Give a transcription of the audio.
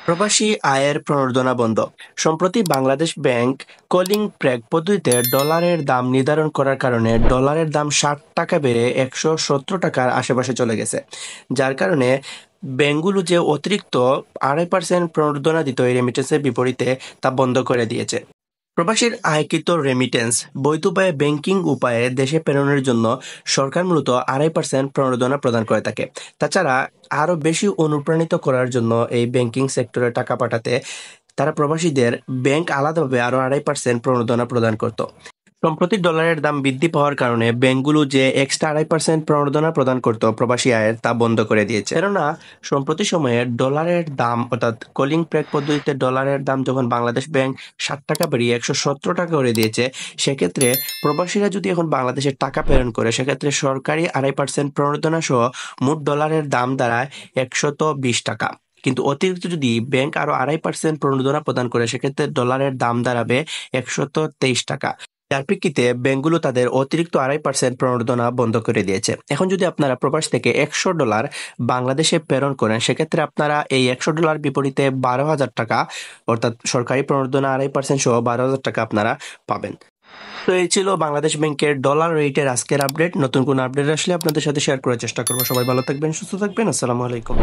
প্রবাসী আয়ের প্রণোদনা বন্ধ। সম্প্রতি বাংলাদেশ ব্যাংক কলিং প্রেগ পদ্ধতিতে ডলারের দাম নির্ধারণ করার কারণে ডলারের দাম 60 টাকা বেড়ে 117 টাকার আশেপাশে চলে গেছে, যার কারণে ব্যাংকগুলো যে অতিরিক্ত 2.5% প্রণোদনা দিত এই রেমিটেন্সের বিপরীতে তা বন্ধ করে দিয়েছে। প্রবাসীর আয়কৃত রেমিটেন্স বৈধ উপায়ে ব্যাংকিং উপায়ে দেশে প্রেরণের জন্য সরকার মূলত 2.5% প্রণোদনা প্রদান করে থাকে। তাছাড়া আরও বেশি অনুপ্রাণিত করার জন্য এই ব্যাংকিং সেক্টরে টাকা পাঠাতে তারা প্রবাসীদের ব্যাংক আলাদাভাবে আরও 2.5% প্রণোদনা প্রদান করত। সম্প্রতি ডলারের দাম বৃদ্ধি পাওয়ার কারণে ব্যাংকগুলো যে এক্সট্রা 2.5% প্রণোদনা প্রদান করত প্রবাসী আয়ের তা বন্ধ করে দিয়েছে। কেননা সম্প্রতি সময়ে ডলারের দাম অর্থাৎ কলিং প্রেগ পদ্ধতিতে ডলারের দাম যখন বাংলাদেশ ব্যাংক 60 টাকা বাড়িয়ে 117 টাকা করে দিয়েছে, সেক্ষেত্রে প্রবাসীরা যদি এখন বাংলাদেশে টাকা প্রেরণ করে সেক্ষেত্রে সরকারি 2.5% প্রণোদনা সহ মোট ডলারের দাম দাঁড়ায় 120 টাকা। কিন্তু অতিরিক্ত যদি ব্যাংক আরো 2.5% প্রণোদনা প্রদান করে সেক্ষেত্রে ডলারের দাম দাঁড়াবে 123 টাকা। যার প্রেক্ষিতে ব্যাংকগুলো তাদের অতিরিক্ত 2.5% প্রণোদনা বন্ধ করে দিয়েছে। এখন যদি আপনারা প্রবাস থেকে $100 বাংলাদেশে প্রেরণ করেন সেক্ষেত্রে আপনারা এই $100 বিপরীতে 12,000 টাকা অর্থাৎ সরকারি প্রণোদনা 2.5% সহ 12,000 টাকা আপনারা পাবেন। তো এই ছিল বাংলাদেশ ব্যাংকের ডলার রেটের আজকের আপডেট। নতুন কোন আপডেট আসলে আপনাদের সাথে শেয়ার করার চেষ্টা করবো। সবাই ভালো থাকবেন, সুস্থ থাকবেন। আসসালামু আলাইকুম।